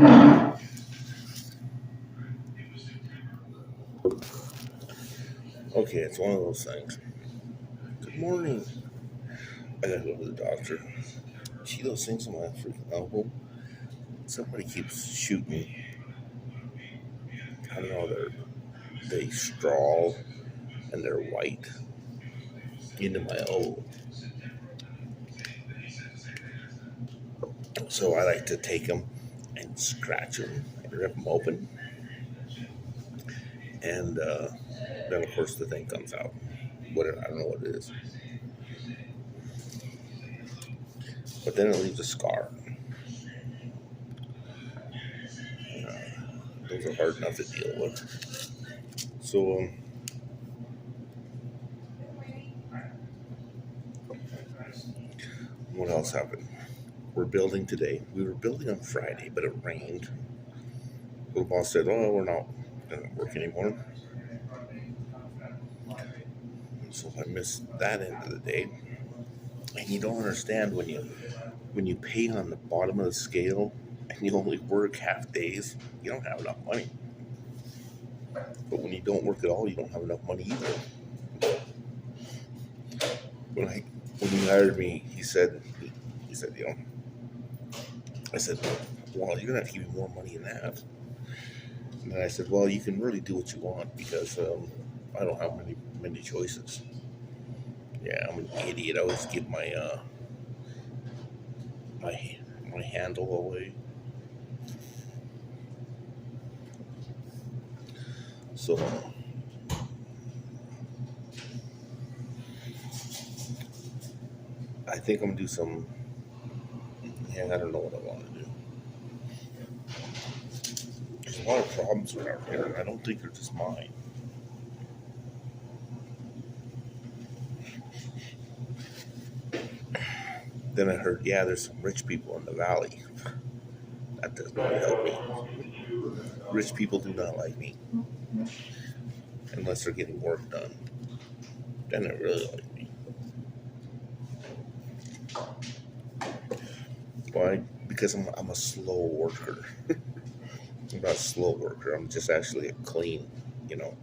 Okay, it's one of those things. Good morning. I gotta go to the doctor. See those things on my freaking elbow? Somebody keeps shooting. I don't know. They straw and they're white into my elbow. So I like to take them and scratch them and rip them open, and then of course the thing comes out. Whatever, I don't know what it is, but then it leaves a scar. Those are hard enough to deal with. So what else happened? We're building today. We were building on Friday, but it rained. The boss said, "Oh, we're not going to work anymore." So I missed that end of the day. And you don't understand when you pay on the bottom of the scale and you only work half days, you don't have enough money. But when you don't work at all, you don't have enough money either. When I when he hired me, he said, I said, well, you're gonna have to give me more money than that. And then I said, well, you can really do what you want because I don't have many choices. Yeah, I'm an idiot. I always give my my handle away. So I think I'm gonna do some. Yeah, I don't know what I want to do. There's a lot of problems around here, and I don't think they're just mine. Then I heard, yeah, there's some rich people in the valley. That does not help me. Rich people do not like me unless they're getting work done. Then they really like me. Why? Because I'm a slow worker. I'm not a slow worker. I'm just actually a you know,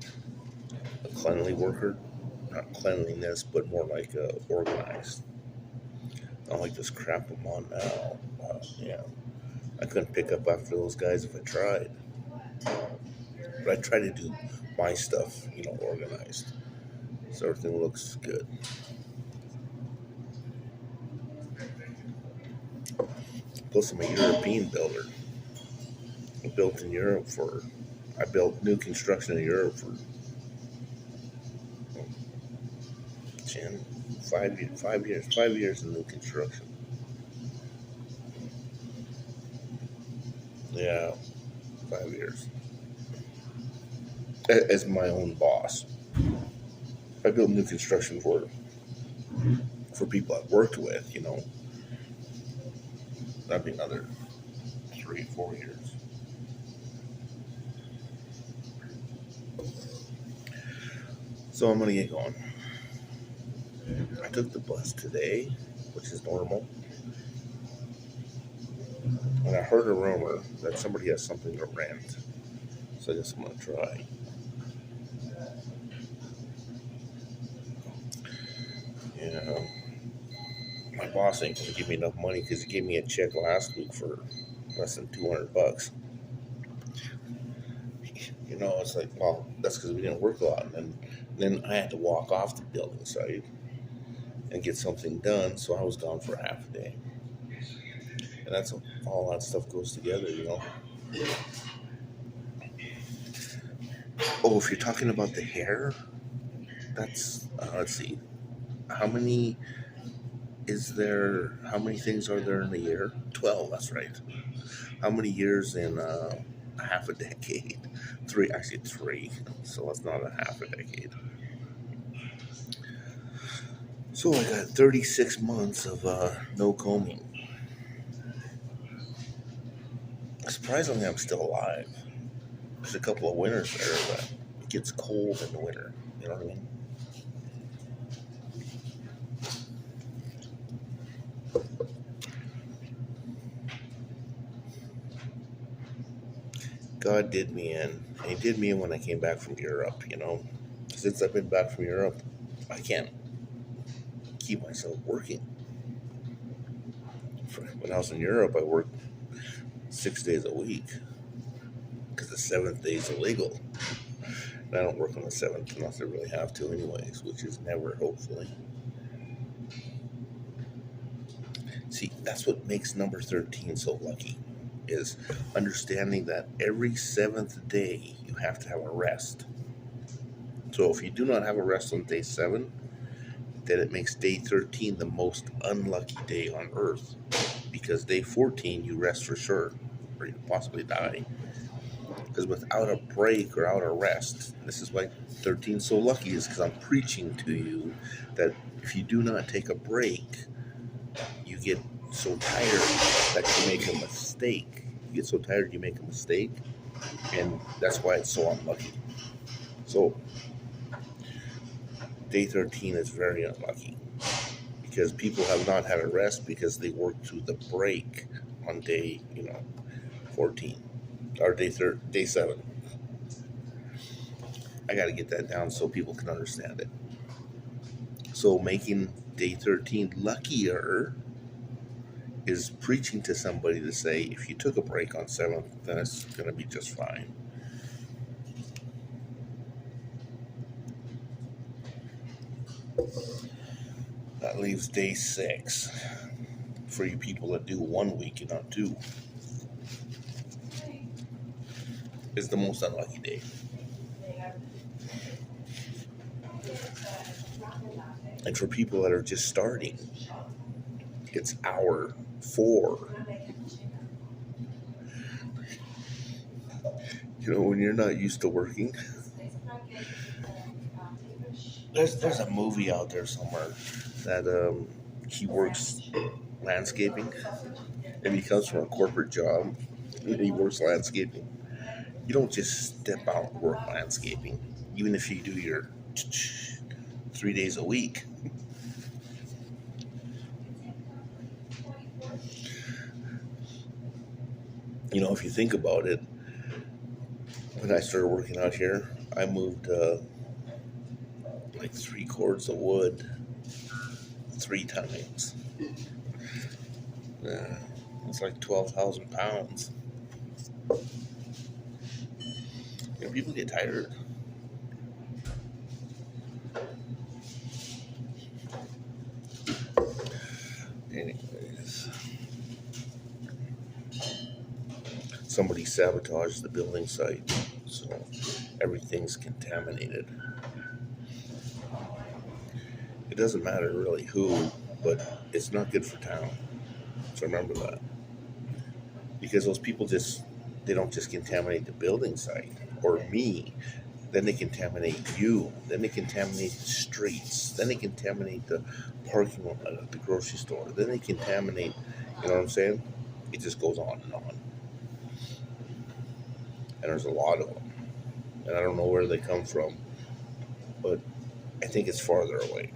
a cleanly worker. Not cleanliness, but more like organized. Not like this crap I'm on now. Yeah, I couldn't pick up after those guys if I tried. But I try to do my stuff, organized, so everything looks good. Plus, I'm a European builder. I built in Europe for. I built new construction in Europe for 10, 5 years, 5 years, 5 years in new construction. Yeah, 5 years as my own boss. I built new construction for people I've worked with. That'd be another 3, 4 years. So I'm gonna get going. I took the bus today, which is normal, and I heard a rumor that somebody has something to rent. So I guess I'm gonna try. Yeah, my boss ain't gonna give me enough money because he gave me a check last week for less than $200. It's like, well, that's because we didn't work a lot, and then I had to walk off the building site and get something done, so I was gone for half a day, and that's all that stuff goes together. Oh, if you're talking about the hair, that's let's see, how many how many things are there in a year? 12. That's right. How many years in a half a decade? Three, actually three. So that's not a half a decade. So I got 36 months of no combing. Surprisingly, I'm still alive. There's a couple of winters there, but it gets cold in the winter. You know what I mean? God did me in. And he did me in when I came back from Europe, you know. Since I've been back from Europe, I can't keep myself working. When I was in Europe, I worked 6 days a week because the seventh day is illegal. And I don't work on the seventh unless I really have to, anyways, which is never, hopefully. See, that's what makes number 13 so lucky, is understanding that every seventh day you have to have a rest. So if you do not have a rest on day 7, then it makes day 13 the most unlucky day on earth. Because day 14 you rest for sure, or you possibly die. Because without a break or out a rest, this is why 13 is so lucky, is because I'm preaching to you that if you do not take a break, you get so tired that you make a mistake. You get so tired you make a mistake, and that's why it's so unlucky. So day 13 is very unlucky because people have not had a rest because they worked through the break on day 14 or day 7. I got to get that down so people can understand it. So making day 13 luckier is preaching to somebody to say, if you took a break on 7th, then it's going to be just fine. That leaves day 6 for you people that do 1 week and not 2. Is the most unlucky day. And for people that are just starting, it's hour 4. When you're not used to working, there's a movie out there somewhere that he works landscaping, and he comes from a corporate job, and he works landscaping. You don't just step out and work landscaping, even if you do your 3 days a week. If you think about it, when I started working out here, I moved like 3 cords of wood 3 times. It's like 12,000 pounds. People get tired. Anyways, somebody sabotaged the building site, so everything's contaminated. It doesn't matter really who, but it's not good for town. So remember that. Because those people they don't just contaminate the building site or me. Then they contaminate you. Then they contaminate the streets. Then they contaminate the parking lot at the grocery store. Then they contaminate, you know what I'm saying? It just goes on and on. And there's a lot of them. And I don't know where they come from, but I think it's farther away.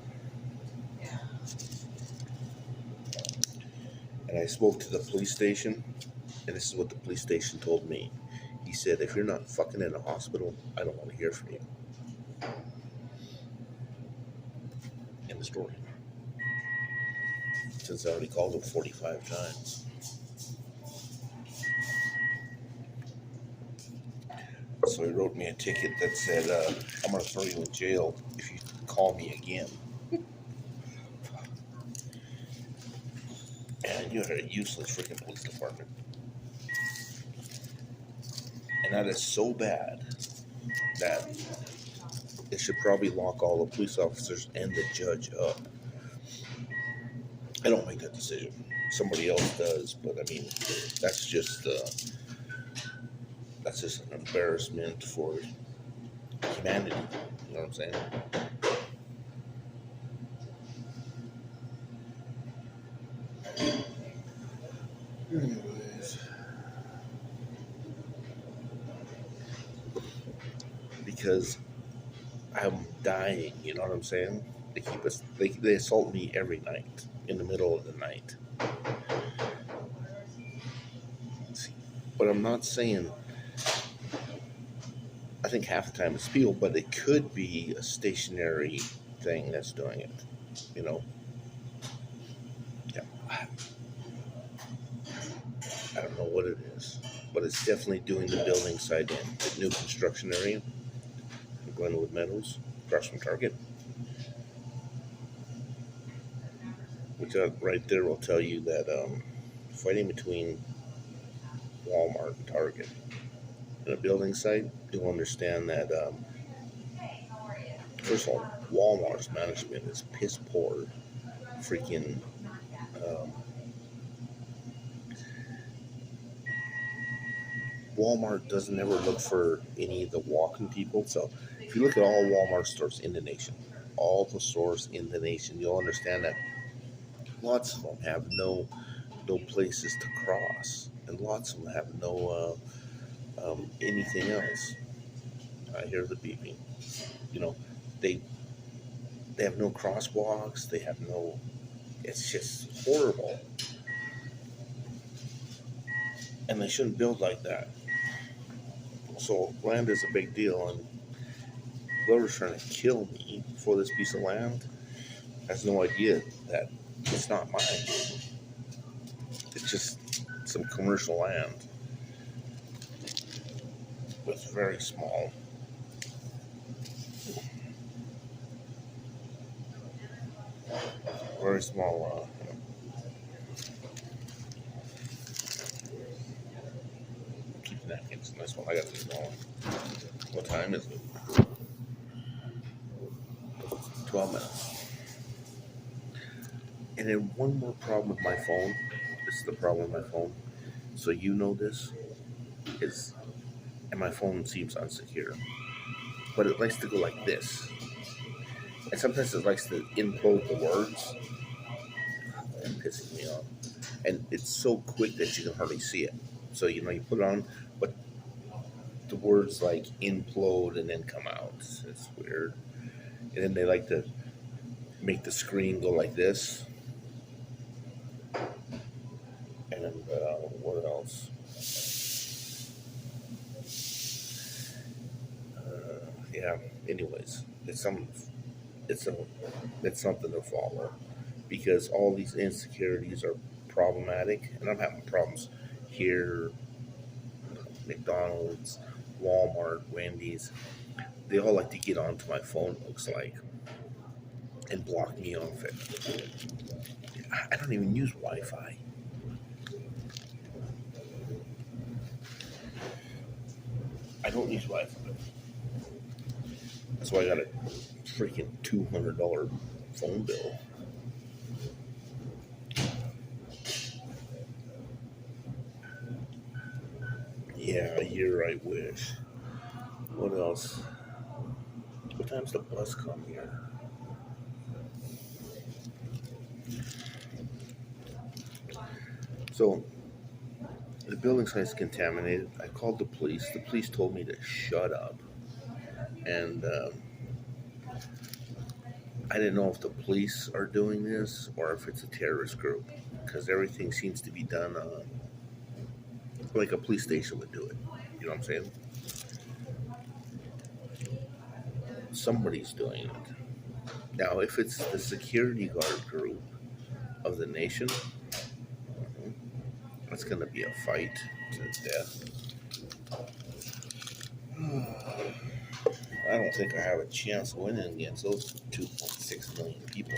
And I spoke to the police station, and this is what the police station told me. He said, if you're not fucking in a hospital, I don't want to hear from you. End of story. Since I already called him 45 times. So he wrote me a ticket that said, I'm going to throw you in jail if you call me again. And you're a useless freaking police department. And that is so bad that it should probably lock all the police officers and the judge up. I don't make that decision. Somebody else does, but I mean, that's just an embarrassment for humanity. You know what I'm saying? Anyways, because I'm dying, you know what I'm saying? They assault me every night, in the middle of the night. But I'm not saying think half the time it's people, but it could be a stationary thing that's doing it. You know, yeah. I don't know what it is, but it's definitely doing the building side in the new construction area in Glenwood Meadows, across from Target, which right there will tell you that fighting between Walmart and Target in a building site, you'll understand that first of all, Walmart's management is piss poor. Freaking um, Walmart doesn't ever look for any of the walking people. So if you look at all Walmart stores in the nation, all the stores in the nation, you'll understand that lots of them have no places to cross, and lots of them have no anything else. I hear the beeping. You know, they they have no crosswalks. They have no. It's just horrible, and they shouldn't build like that. So land is a big deal, and whoever's trying to kill me for this piece of land has no idea that it's not mine. It's just some commercial land with very small. Keep napkins in this one. I got the small one. What time is it? 12 minutes. And then one more problem with my phone. This is the problem with my phone. So you know this is, and my phone seems unsecure, but it likes to go like this, and sometimes it likes to implode the words. And pissing me off. And it's so quick that you can hardly see it. So you put it on, but the words like implode and then come out. It's weird. And then they like to make the screen go like this. And then what else? Yeah. Anyways, it's something to follow, because all these insecurities are problematic, and I'm having problems here. McDonald's, Walmart, Wendy's, they all like to get onto my phone, looks like, and block me off it. I don't even use Wi-Fi. I don't use Wi-Fi. That's why I got a freaking $200 phone bill. Yeah, you're right, wish. What else? What time's the bus come here? So the building site's contaminated. I called the police. The police told me to shut up, and I didn't know if the police are doing this or if it's a terrorist group, because everything seems to be done like a police station would do it. You know what I'm saying? Somebody's doing it. Now, if it's the security guard group of the nation, it's going to be a fight to the death. I don't think I have a chance of winning against those 2.6 million people.